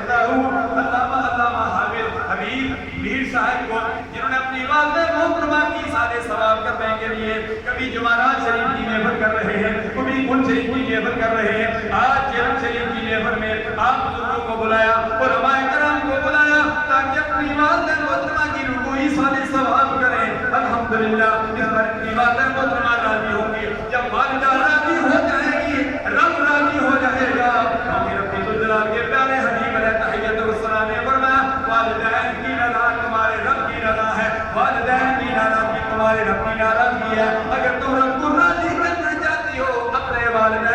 علامہ حبیب میر صاحب کو، جنہوں نے اپنی والدہ محترمہ کی سارے ثواب کرنے کے لیے کبھی جمعرات شریف کی محفل کر رہے ہیں، کبھی کل شریف کی محفل کر رہے ہیں، آج جرم شریف کی محفل میں آپ بزرگوں کو بلایا، علماء کرام کو بلایا تاکہ اپنی والدہ محترمہ کی رکوعی صالح ثواب کریں۔ الحمدللہ اس پر اپنی والدہ محترمہ راضی ہوں گی، جب والدہ راضی ہو جائے گی رب راضی ہو جائے گا۔ ہمیں رب الجلال کے پیارے حبیب علیہ تحیت والسلام نے فرمایا والدین کی رضا تمہارے رب کی رضا ہے، والدین کی ناراضگی تمہارے رب کی ناراضگی ہے۔ اگر تم رب کو راضی کرنا چاہتی ہو اپنے والدین